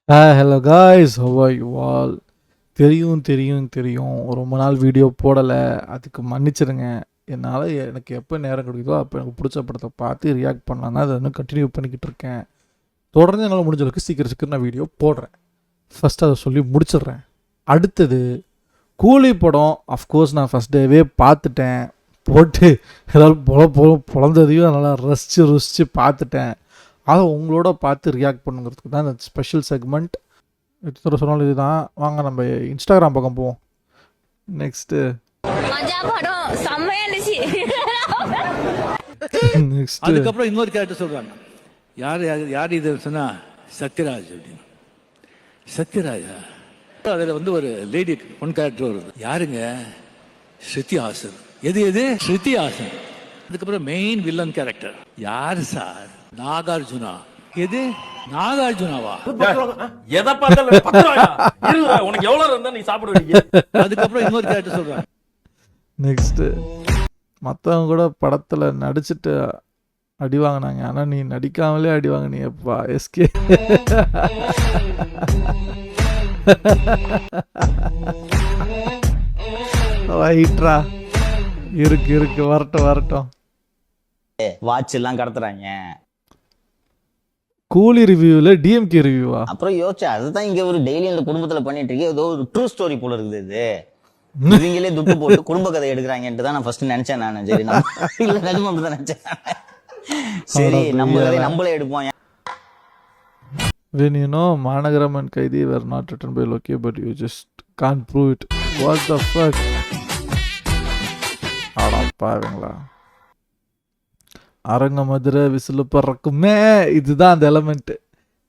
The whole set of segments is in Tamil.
Hello guys, how are you all? தெரியும் ரொம்ப நாள் வீடியோ போடலை, அதுக்கு மன்னிச்சிடுங்க. எனக்கு எப்போ நேரம் கிடைக்குதோ அப்போ எனக்கு பிடிச்ச படத்தை பார்த்து ரியாக்ட் பண்ணலாம் தான் அதை இன்னும் கண்டினியூ பண்ணிக்கிட்டு இருக்கேன். தொடர்ந்து என்னால் முடிஞ்ச அளவுக்கு சீக்கிரம் நான் வீடியோ போடுறேன். ஃபஸ்ட்டு அதை சொல்லி முடிச்சிடுறேன். அடுத்தது கூலி படம். அஃப்கோர்ஸ் நான் ஃபஸ்ட் டேவே பார்த்துட்டேன், போட்டு ஏதாவது பொழந்ததையும் நல்லா ரசித்து பார்த்துட்டேன். அதை உங்களோட பார்த்து ரியாக்ட் பண்ணுங்கிறதுக்கு தான் இந்த ஸ்பெஷல் செக்மெண்ட். எத்தனை சொன்னாலும் இதுதான். வாங்க நம்ம இன்ஸ்டாகிராம் பக்கம் போவோம். நெக்ஸ்ட்டு அதுக்கப்புறம் இன்னொரு கேரக்டர் சொல்றாங்க. யார் இது சொன்னா சத்யராஜ் அப்படின்னு. சத்யராஜா அதில் ஒரு லேடி ஒன் கேரக்டர் வருது. யாருங்க? ஸ்ருதி ஹாசன். எது ஸ்ருதி ஹாசன். அதுக்கப்புறம் மெயின் வில்லன் கேரக்டர் யார் சார்? நாகார்ஜுனா. எது நாகார்ஜுனாவா? எதை பார்த்தாலும் உனக்கு எவ்வளவு இருந்தா நீ சாப்பிடுவீங்க. அதுக்கப்புறம் இன்னொரு கேரக்டர் சொல்றாங்க. நெக்ஸ்ட்டு மற்றவங்க கூட படத்தில் நடிச்சுட்டு அடி வாங்கினாங்க, ஆனால் நீ நடிக்காமலே அடி வாங்கினியப்பா எஸ்கே. ரைட்ரா, இருக்கு வரட்டும். வாட்ச் எல்லாம் கடத்துறாங்க. கூலி ரிவ்யூவில் டிஎம்கே ரிவ்யூவா? அப்புறம் யோசிச்சா அதுதான் இங்க ஒரு டெய்லி இந்த குடும்பத்துல பண்ணிட்டு இருக்கு. ஏதோ ஒரு ட்ரூ ஸ்டோரி போல இருக்குது. இது இவங்களே துட்டு போட்டு குடும்ப கதை எடுக்கிறாங்கன்ட்டு தான் நான் ஃபர்ஸ்ட் நினைச்சேன். நான் சரி இல்ல நிஜமா அப்படிதான் நினைச்சேன். சரி நம்ம கதை நம்மளே எடுப்போம். When you know Managaram and Kaidi were not written by Loki, but you just can't prove it. What the fuck? பாருங்களா, அரங்க மதுரை விசிலு பறக்குமே, இதுதான் அந்த எலமெண்ட்டு.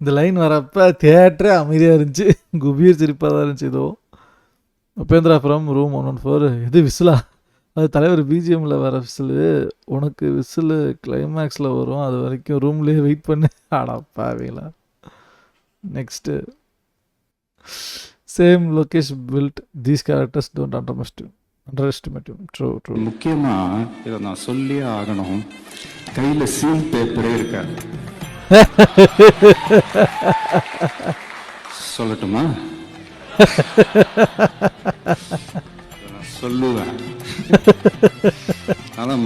இந்த லைன் வரப்ப தியேட்டரே அமைதியாக இருந்துச்சு, குபீர் சிரிப்பாக தான் இருந்துச்சு. இதோ உபேந்திரா ஃப்ரம் ரூம் 114. இது விசிலா? அது தலைவர் பிஜிஎம்ல வர விசிலு. உனக்கு விசிலு கிளைமேக்ஸில் வரும், அது வரைக்கும் ரூம்லேயே வெயிட் பண்ணு. பாவீங்களா. Next same Lokesh built these characters don't underestimate you. True. முக்கியமா இதை நான் சொல்லியே ஆகணும். கையில சீல் பேப்பரே இருக்காது. சொல்லட்டுமா? நான் சொல்லுவேன். ஆனால்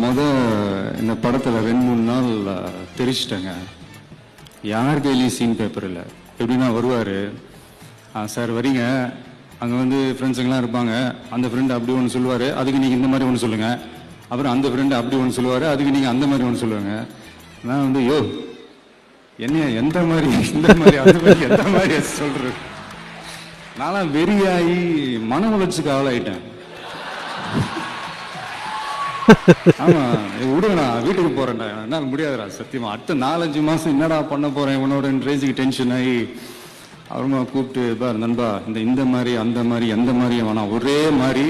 இந்த படத்துல 2-3 நாள் தெரிச்சிட்டேங்க. யார் கையிலையும் சீன் பேப்பர் இல்லை. எப்படின்னா வருவார், சார் வரீங்க, அங்கே ஃப்ரெண்ட்ஸுங்கெல்லாம் இருப்பாங்க, அந்த ஃப்ரெண்டு அப்படி ஒன்று சொல்லுவார், அதுக்கு நீங்கள் இந்த மாதிரி ஒன்று சொல்லுங்கள். அப்புறம் அந்த ஃப்ரெண்டு அப்படி ஒன்று சொல்லுவார், அதுக்கு நீங்கள் அந்த மாதிரி ஒன்று சொல்லுவாங்க. நான் யோ என்ன எந்த மாதிரி இந்த மாதிரி அந்த மாதிரி எந்த மாதிரி சொல்கிறது. நான்லாம் வெறியாகி மன உளைச்சிக்கு ஆளாயிட்டேன். ஆமாம் விடுங்கண்ணா, வீட்டுக்கு போகிறேன்டா, என்னால் முடியாதுடா சத்தியமா. அடுத்த 4-5 மாதம் என்னடா பண்ண போகிறேன் உன்னோட ரேஞ்சுக்கு டென்ஷன் ஆகி அப்புறமா கூப்பிட்டு, பார் நண்பா, இந்த மாதிரி அந்த மாதிரி எந்த மாதிரியும் வேணாம், ஒரே மாதிரி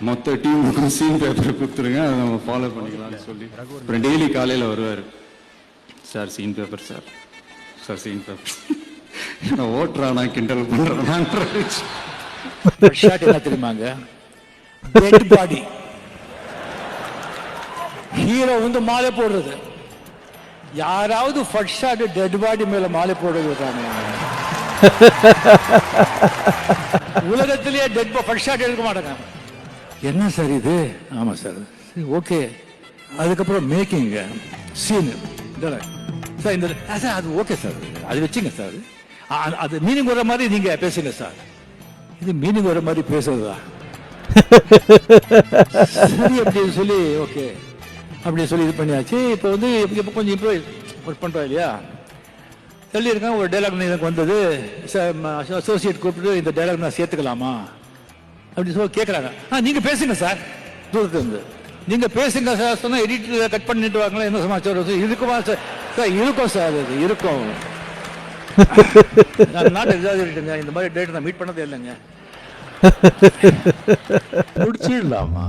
மொத்த டீமுக்கும் சீன் பேப்பர் கொடுத்துருங்க, அதை நம்ம ஃபாலோ பண்ணிக்கலாம்னு சொல்லி அப்புறம் டெய்லி காலையில் வருவார். Sir seen paper, sir seen paper. ஓட்டுறானா கிண்டல் பண்ணுறான். தெரியுமாங்க, பாடி ஹீரோ மாலை போடுறது. யாராவது ஃபர்ஸ்ட் ஷாட் டெட் பாடி மேல மாலை போடுறது உலகத்திலேயே டெட் ஃபர்ஸ்ட் ஷாட் எடுக்க மாட்டாங்க. என்ன சார் இது? ஆமா சார், ஓகே. அதுக்கப்புறம் மேக்கிங் சீன் சார், இந்த சார் அது ஓகே சார், அது வச்சுங்க சார், அது மீனிங் வர மாதிரி நீங்க பேசுங்க சார். இது மீனிங் வர மாதிரி பேசுறதா? சரி அப்படின்னு சொல்லி ஓகே அப்படின்னு சொல்லி இது பண்ணியாச்சு. இப்போ இப்போ கொஞ்சம் இம்ப்ரூவ் ஒர்க் பண்ணுறோம் இல்லையா? சொல்லியிருக்காங்க ஒரு டைலாக் எனக்கு வந்தது, அசோசியேட் கூப்பிட்டு இந்த டைலாக் நான் சேர்த்துக்கலாமா அப்படின்னு சொல்லி கேட்குறாங்க. நீங்கள் பேசுங்க சார், தூரத்துலேருந்து நீங்கள் பேசுங்க சார் சொன்னால் எடிட்டர் கட் பண்ணிட்டு வாங்களா, என்ன சமாச்சாரம் இருக்குமா சார்? சார் இருக்கும் சார், அது இருக்கும். நான் நாட் எக்ஸாஜரேட்டுங்க, இந்த மாதிரி டேட் நான் மீட் பண்ணதே இல்லைங்க. முடிச்சிடலாமா?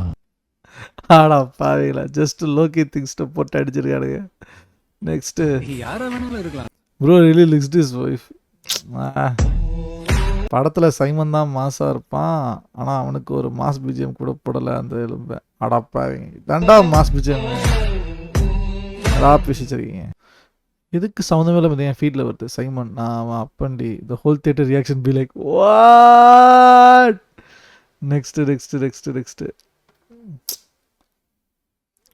ஆடா பாவீங்களா, ஜஸ்ட் லோகி திங்ஸ்ட்டை போட்டு அடிச்சிருக்கானுங்க. நெக்ஸ்ட்டு யாரை வேணாலும் இருக்கலாம். Bro really licks this wife. படத்தில் சைமன் தான் மாஸாக இருப்பான், ஆனால் அவனுக்கு ஒரு மாஸ் பிஜிஎம் கூட போடலை அந்த எலும்பை. அடா பாவீங்க, தண்டா மாஸ் பிஜிஎம் பேசிச்சிருக்கீங்க. எதுக்கு சம்மந்தமே இல்லாம என் ஃபீட்ல வருது சைமன் நான் அவன் அப்பண்டி the whole theatre reaction be like what next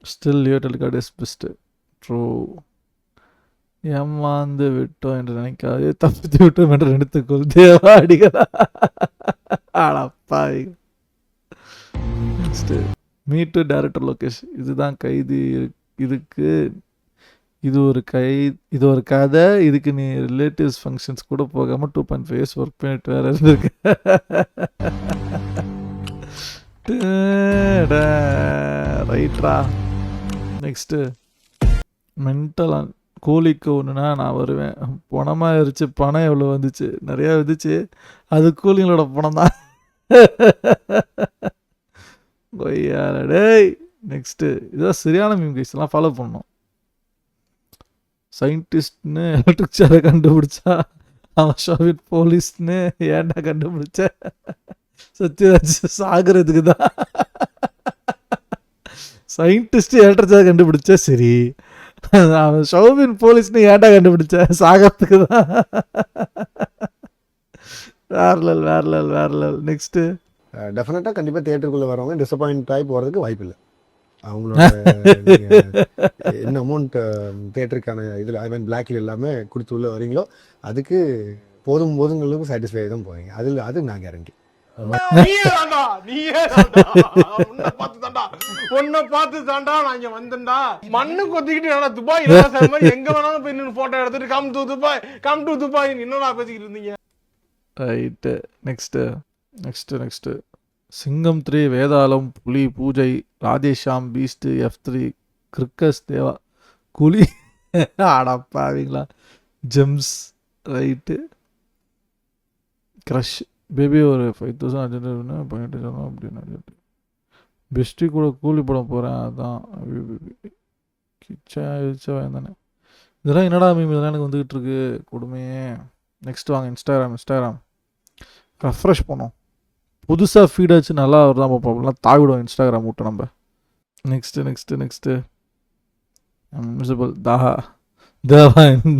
still Leo டெலிகார்ட் இஸ் பெஸ்ட் ட்ரூ ஏமாந்து விட்டோம் என்று நினைக்காதே தப்பித்து விட்டோம் என்று நினைத்துக்கொள் தேவாடிகளா ஆடப்பாவி நெக்ஸ்ட் மீட்டு டைரக்டர் லோகேஷ் இதுதான் கைதி இதுக்கு இது ஒரு கதை இதுக்கு நீ ரிலேட்டிவ்ஸ் ஃபங்க்ஷன்ஸ் கூட போகாமல் 2.5 இயர்ஸ் ஒர்க் பண்ணிட்டு வேற இருந்திருக்க ரைட்ரா நெக்ஸ்ட்டு மென்டல் கூலிக்கு ஒன்றுனா நான் வருவேன் பணமாக இருந்துச்சு பணம் எவ்வளோ வந்துச்சு நிறையா வந்துச்சு அது கூலிங்களோட பணம் தான் டேய் நெக்ஸ்ட்டு இதுதான் சரியான மீம் கைஸ் எல்லாம் ஃபாலோ பண்ணணும் சயின்டிஸ்ட்னு எலக்ட்ரிக் சேரை கண்டுபிடிச்சா அவன் ஷோவிட் போலீஸ்னு ஏன்டா கண்டுபிடிச்ச சத்யராஜ் சாகிறதுக்கு தான் சயின்டிஸ்ட் எலக்ட்ரிக் சேரை கண்டுபிடிச்ச சரி அவன் ஷோவின் போலீஸ்னு ஏன்டா கண்டுபிடிச்ச சாகிறதுக்கு தான் வேற லெவல் நெக்ஸ்ட்டு டெஃபினட்டாக கண்டிப்பாக தியேட்டருக்குள்ளே வரவங்க டிசப்பாயிண்ட் ஆகி போகிறதுக்கு வாய்ப்பு இல்லை அவங்களோட என்ன அமௌண்ட் தியேட்டருக்கான இதில் ஐ மீன் பிளாக்ல எல்லாமே கொடுத்து உள்ள வரீங்களோ அதுக்கு போதுங்களுக்கு சாட்டிஸ்ஃபை தான் போவீங்க அது நான் கேரண்டி உன்னை பார்த்து தாண்டா நான் இங்க வந்தேன்டா மண்ணு கொத்திக்கிட்டு துபாய் எங்க வேணாலும் போய் நின்று போட்டோ எடுத்துட்டு கம் டு துபாய் என்னடா பேசிக்கிட்டு இருந்தீங்க ரைட்டு நெக்ஸ்ட்டு சிங்கம் 3 வேதாளம் புலி பூஜை ராதேஷாம் பீஸ்ட் F3 கிரிக்கஸ் தேவா Quli ஆடப்பாவீங்களா gems right crush baby ஒரு 5000 அர்ஜென்ட் பண்ணிட்டு சொன்னோம் அப்படின்னு பெஸ்ட்டு கூட கூலி படம் போகிறேன் அதான் கிச்சா தானே இதெல்லாம் என்னடா மீம் இதெல்லாம் எனக்கு வந்துக்கிட்டு இருக்கு கொடுமையே நெக்ஸ்ட் வாங்க இன்ஸ்டாகிராம் ரெஃப்ரெஷ் பண்ணோம் புதுசாக ஃபீட் ஆச்சு நல்லா வருதான் பார்ப்போம்லாம் தாவிடும் இன்ஸ்டாகிராம் விட்டு நம்ம நெக்ஸ்ட்டு மியூசிபல்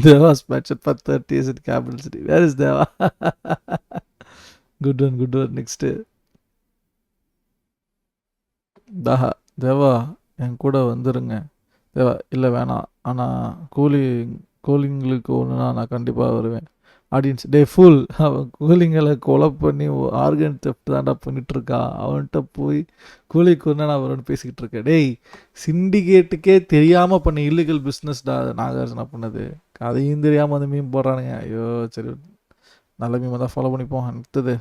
தேவா ஸ்பேட்சட் for 30 years at Capital City where is Deva good one next Deva என் கூட வந்துருங்க தேவா இல்லை வேணாம் ஆனால் கூலிங்களுக்கு ஒன்றுனா நான் கண்டிப்பாக வருவேன் ஆடியன்ஸ் டே ஃபுல் அவன் கூலிங்களை கொலை பண்ணி ஆர்கன் தெஃப்ட் தாண்டா பண்ணிகிட்ருக்கா அவன்கிட்ட போய் கூலிக்கு ஒன்று நான் வரும்னு பேசிக்கிட்டு இருக்கேன் டேய் சிண்டிகேட்டுக்கே தெரியாமல் பண்ண இல்லீகல் பிஸ்னஸ்டா நாகார்ஜுனா பண்ணது அதையும் தெரியாமல் அந்த மீன் போடுறானுங்க ஐயோ சரி நல்ல மீமை தான் ஃபாலோ பண்ணிப்போம் அடுத்தது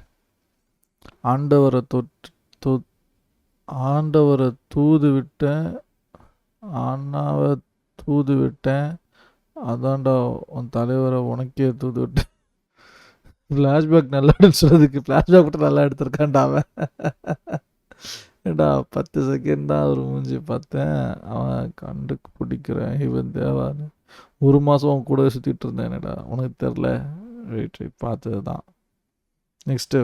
ஆண்டவரை தூது விட்டேன் அண்ணாவை தூது விட்டேன் அதான்டா உன் தலைவரை உனக்கே தூது விட்டேன் ஃப்ளாஷ்பேக் நல்லா சொல்கிறதுக்கு ஃப்ளாஷ்பேக் மட்டும் நல்லா எடுத்திருக்கான்டா அவன் ஏடா 10 செகண்ட் தான் ஒரு மூஞ்சி பார்த்தேன் அவன் கண்டுக்கு பிடிக்கிறேன் இவன் தேவான்னு 1 மாதம் அவன் கூட சுற்றிட்டு இருந்தேன்டா உனக்கு தெரில ரைட் பார்த்தது தான் நெக்ஸ்ட்டு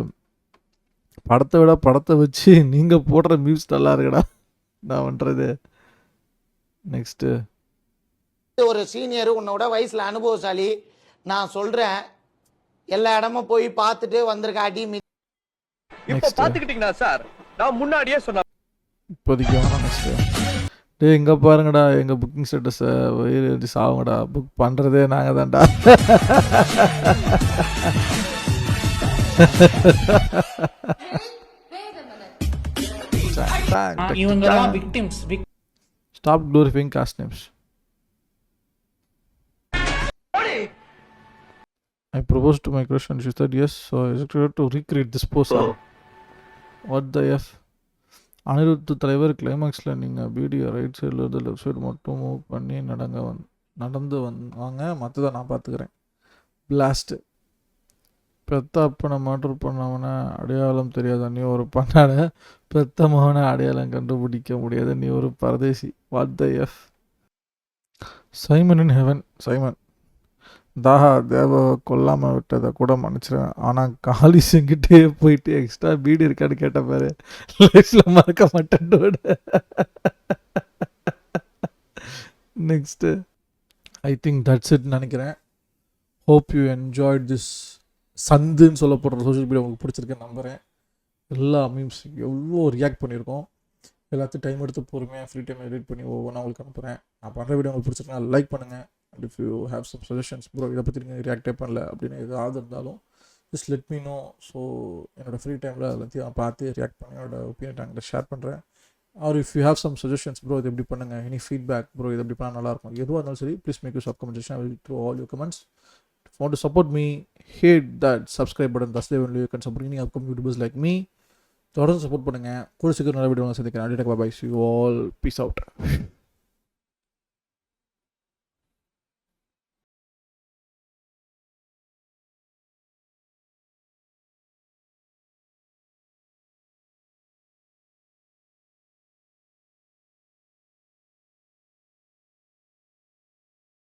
படத்தை விட படத்தை வச்சு நீங்கள் போடுற மியூஸ் நல்லா இருக்குடா நான் பண்ணுறது நெக்ஸ்ட்டு ஒரு சீனியர் உன்னோட வயசுல அனுபவசாலி நான் சொல்றேன் எல்லா இடமும் போய் பார்த்துட்டு வந்திருக்காட்டி இப்ப பாத்துக்கிட்டீங்களா சார் நான் முன்னாடியே சொன்னேன் இப்போதைக்கு வேணாம் நெக்ஸ்ட்டு டே எங்கே பாருங்கடா எங்கள் புக்கிங் ஸ்டேட்டஸை வயிறு சாவுங்கடா புக் பண்ணுறதே நாங்கள் தான்டா stop glorifying cost names I proposed to my crush and she said yes, so I decided to recreate this pose. What the F? Anirudh தலைவர் கிளைமாக்ஸில் நீங்கள் வீடியோ ரைட் சைடில் இருந்து லெஃப்ட் சைடு மட்டும் மூவ் பண்ணி நடந்து வாங்க மற்றதை நான் பார்த்துக்கிறேன் பிளாஸ்ட்டு பெத்த அப்பனை மர்டர் பண்ணவனை அடையாளம் தெரியாத நீ ஒரு பண்ணாட பெத்த மகனை அடையாளம் கண்டுபிடிக்க முடியாத நீ ஒரு பரதேசி what the F Simon in heaven Simon Deva கொல்லாமல் விட்டதை கூட மன்னிச்சிருவேன் ஆனால் காலி செஞ்சுட்டே போயிட்டு எக்ஸ்ட்ரா பீடி இருக்கான்னு கேட்ட பாரு லைஃப்பில் மறக்க மாட்டேன் next I think that's it நினைக்கிறேன். ஹோப் யூ என்ஜாய்ட் திஸ் சந்துன்னு சொல்லப்படுற சோஷியல் மீடியா உங்களுக்கு பிடிச்சிருக்கேன்னு நம்புகிறேன். எல்லா மீம்ஸ் எவ்வளோ ரியாக்ட் பண்ணியிருக்கோம். எல்லாத்தையும் டைம் எடுத்து பொறுமையாக ஃப்ரீ டைம் எடிட் பண்ணி ஒவ்வொன்றா உங்களுக்கு அனுப்புகிறேன். நான் பண்ணுற வீடியோ உங்களுக்கு பிடிச்சிருக்கேன் லைக் பண்ணுங்கள். And if you have some suggestions bro இதை பற்றி நீங்கள் ரியாக்டே பண்ணல அப்படின்னு ஏதாவது இருந்தாலும் just let me know. So என்னோடய ஃப்ரீ டைமில் எல்லாத்தையும் நான் பார்த்து ரியாக்ட் பண்ணி என்னோடய ஒப்பீனியன் அங்கே ஷேர் பண்ணுறேன். Or if you have some suggestions bro இது எப்படி பண்ணுங்கள், எனி ஃபீட்பேக் ப்ரோ இது எப்படி பண்ணால் நல்லாயிருக்கும், எதுவாக இருந்தாலும் சரி please make you sub comment. I will through all your comments. Want to support me, hit that subscribe button. That's the only way you can support any upcoming YouTubers like me. தொடர்ந்து சப்போர்ட் பண்ணுங்கள். கூட சீக்கிரம் நல்ல வீடியோ சந்திக்கிறேன். Bye bye. See you all. Peace out.